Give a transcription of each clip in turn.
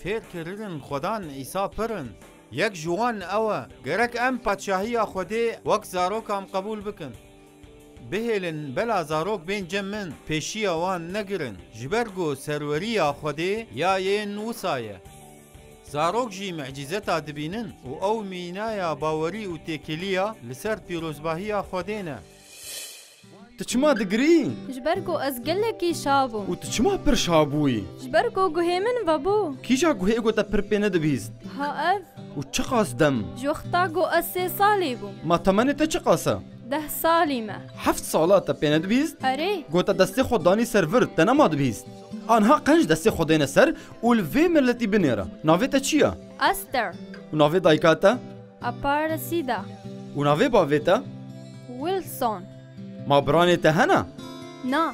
فێر کردن خۆدان ئیسا پڕن یەک جوان ئەوە گەرەک ئەم پادشاهیە خودێ وەک زارۆکام قبول بکن بهێلن بەلا زارۆک بێنجە من پێشیە وان نەگرن ji ber ku serweriya Xwedê ya yên wisa ye zarok jî mecîzeta dibînin û ew mînaya bawerî û têkiliya li ser pîrozbahiya Xwedê ne Tu çima digirî? Ji ber ku ez gelekî şabûm û tu çima pir şabûyî? Ji ber ku guhê min vebû Kîja guhê got te pir pê nedibîst? Ha ev û çi qas dem? ji wexta ku ez 3 salî bûm Ma temenê te çi qas e? 10 salî me Heft sala te pê nedibîst? Erê Got te destê xwe danî ser vir te nema dibîst. Anha qenc destê xwe dêne ser û li vê milletî binêre. Navê te çi ye? Ester û navê dayika te? Aparecida û navê bavê te? Wilson Ma biranê te hene? Na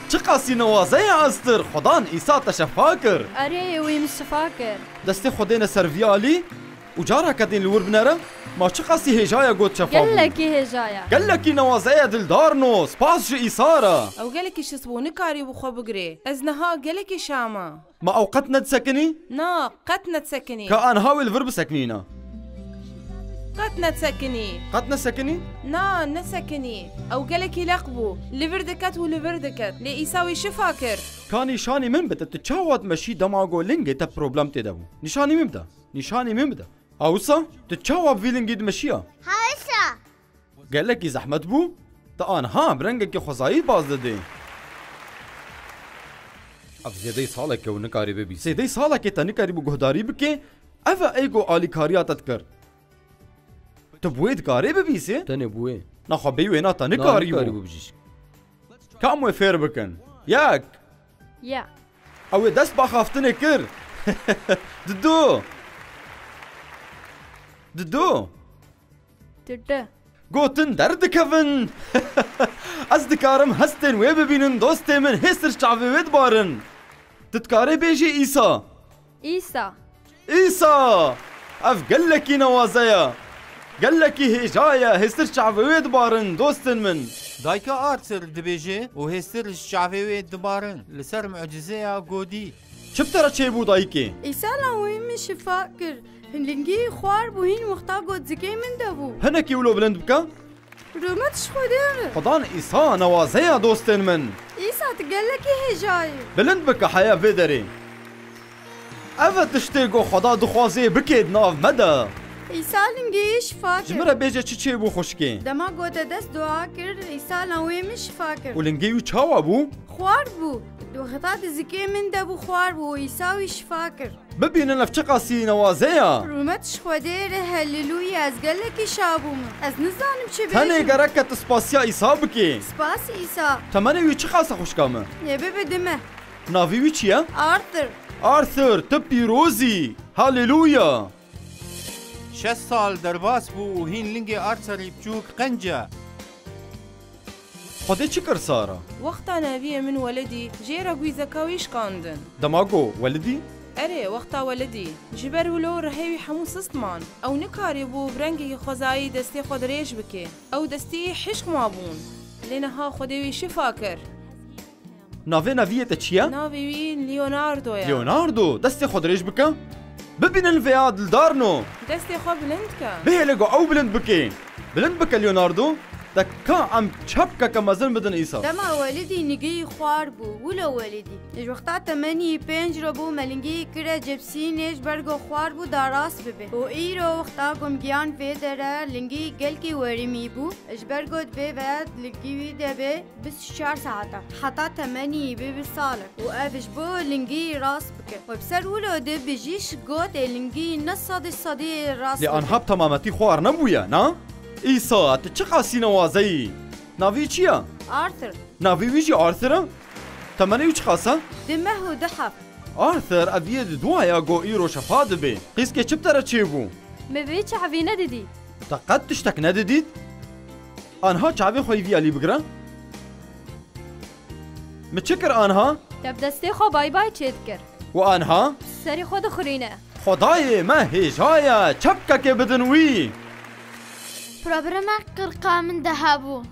Çi qasî newazeya Ester? Xwedan îsa te şefa kir. Erê wî min şifa kir Destê xwe dêne ser vî alî û careke dên li wir binêre? Ma çi qasî hêjaya got şefa bû? gelekî hêjaya gelekî newazeya dildarno spas ji îsa re. Ew gelekî şisbû nikarî bû xwe bigirê. Ez niha gelekî şama. Ma ew qet nedsekinî? Na, qet netsekinî. Ka anha wê li vir bisekinîne. Qet netsekinî. Qet nesekinî? Na, nesekinî. Ew gelekî leq bû. Li vir diket û li vir diket. Lê îsa wî şifa kir. Ka nîşanî min bide tu çawa meşî dema lingê te problem tê de bû. Nîşanî min bide. Nîşanî min bide. Awisa tu çawa vî lingê dimeşiya? Haysa. Gelekî zehmet bû? Te anha bi rengekî xwezayî baz didê. Ev zêdeyî saleke û nikarî bibî. Zêdeyî salekê te nikarî bû guhdarî bikê? Ev e êgo alîkariya te dikir. Tu bi wê dikarî bibîsî? Tenê bû wê. Naxwe bêyî wê nata nikarî Nikarî bû. bû bijîşk. Kam wê fêr bikin? Yek. Ya Ew ê dest baxaftinê kir. Didu. Didu. Tüdü Gotin derdikevin. Ez dikarim hestên wê bibînin dostê min hêsir çavê wê dibarin. Tu dikarî bêjî îsa. İsa İsa. Ev gelekî newaze ye. Gelekî hêja ye hêsir çavê wê dibarin dostên min. dayka Arthur dibêje û hêstir ji çavê wê dibarin li ser mucizeya godî Çi bi te re çêbû dayîkê? İsa la wî min şifa kir Lingî xwar bû hîn wexta got zikê min de bû Hinekî wilo bilind bike? Rûmet ji Xwedê re Xwedan îsa newaze ye dostên min. İsa tu gelekî hêjayê Bilind bike heya vê derê. Ev e tiştê ku xweda dixwazê bikê di nav me de. İsa lingî şifa Ji kir min re bêje çi çêbû xuşkê? Dema gote dest dua kir İsa la wê min şifa kir û lingê wî çawa bû? Xwar bû Wexta di zikê min de bû xwar bû İsa wî şifa kir Bibînin ev çi qasî newaze ye? Rûmet ji Xwedê re helîlûya ez gelekî şabûm Ez nizanim çi Tenê bêjim gerek e tu spasiya îsa bikê. Spas İsa Temenê wî çi qasa xuşka me? Yê bibe dime Navî wî çi ye? Arthur Arthur tu pîrozî. Halleluya. 6 sal derbas bû û hîn lingê Arthurî biçûk qence Xwedê çi kir Sara? Wexta neviyê min weledî jêra gwîzeka wî şikandin. Dema got welidî? Erê wexta weledî. Ji ber wilo rihêwî hemû sistman. Ew nikarî bû bi rengekî xwezayî destê xwe dirêj bike. Ew destî hişk mabûn. Lê niha Xwedê wî şifa kir. Navê neviyê te çi ye? Navê wî Leonardo ye. Leonardo destê xwe dirêj bike? Bibînin vêya dildarno. Destê xwe bilind ke. Bihêle got ew bilind bike. Bilind bike Leonardo. Te ka em çapkeke mezin bidin îsa. Dema welidî nigî xwar bû wilo welidî Ji wexta temenî pênc robû melingî kire cepsînê ji ber got xwar bû darast bibe û îro wexta gomgiyan vê dere lingî gelkî werîmî bû ji ber got vê ve lingî wî debe 24 saeta heta temenî bê 20 salek û ev ji bo lingî rast bike We bi ser wilo de bijî ji gotê lingî ne sadî rast Lê anha bi temametî xwar nebûye, na? İsa tu çi qasî newazeyî? Navî çi ye? Arthur Navî wî jî Arthur e? Temenê wî çi qas e? dimeh û dihef Arthur ev yê di duaya got îro şefa dibe. Qîskê çi bi te re çêbû? Me vê çavî nedidî Te qet tiştek nedidît? Anha çavê xwe vî alî bigire? Mi çi kir anha? Te bi destê xwe baybay çê dikir û anha? Serê xwe dixwîne Xwedayê me hêja ye çepkekê bidin wî. Problema qirqa min de hebû.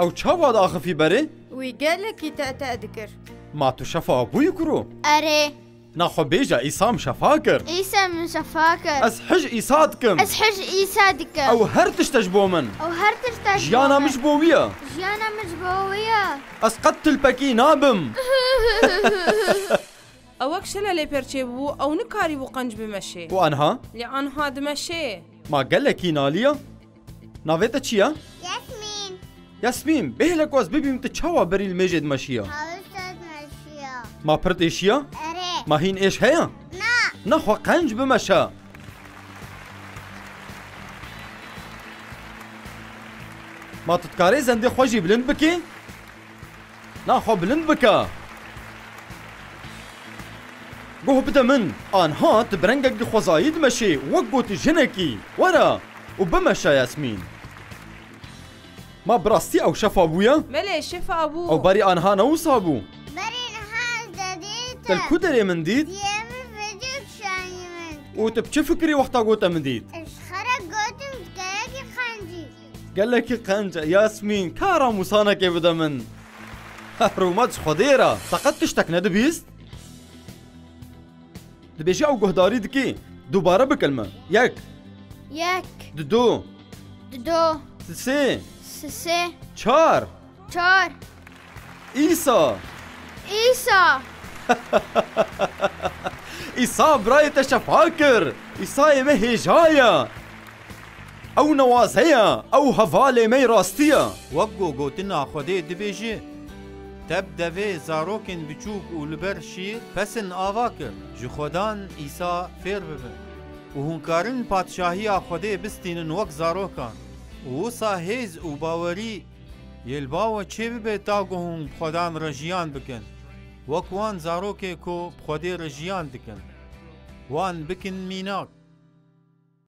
Ew çawa daxifî berê? Wî gelekî te dikir ما تو شفا بوی کرو اره ناخو بیجا ایسام شفا کر عیسی من شفاکر از حج ایساد کم از حج عیسی دکم او هر تشتش بو من او هر تشتاش جیانا مش بویا جیانا مجبویه از قتل پکی نابم ئەوەک شەلە لێ پێرچێ بوو ئەو نکاری بوو قەنج بمەشێ و آنها لێ ئەنها دمەشێ ما گلکی نالیا ناویتا چیه؟ یاسمین یاسمین بهلک واز ببیم تا چاوا بری المجد مشیه حاوستاد ماشیه ما پرت ایشیه؟ اره ما هین ایش هیا؟ نه نخوا قنج بمشه ما تتکاری زنده خوشی بلند بکی؟ نخوا بلند بکا گوه بده من آنها تبرنگک دی خوزایید مشی وگو تی جنکی ورا و بمشه یاسمین ما براستی او شفا بویا؟ مەلێ شفا بوو او باری آنها نوسا بو بری نها زدیت تلکو داری من دید؟ دیمی ویدیو کشانی من و تب چه فکری وقتا گوتا من دید؟ اشخرا گوتم که خنجی قالك قنجة ياسمين كارا موسانا كيف بدا من رومات خديرة فقط تشتك ندبيست دبيجي او قهداري دكي دوباره بكلمة يك یک دو دو سي سه چار چار إيسا عیسی إيسا براي تشفاكر إيسا يمهي جاية او نوازهية او هفالي مي راستية وەکگۆ گوتنا خودێ دبێژێ تەب دەvê zarokên biçûk û li ber şîr pesin ava kir ji xwedan îsa fêr bibin û hûn karin padşahiya Xwedê bistînin wek zarokan û wisa hêz û bawerî yê li bawe çê bibe ta ku hûn bi xwedan re jiyan bikin wek wan zarokê ku bi Xwedê re jiyan dikin wan bikin mînak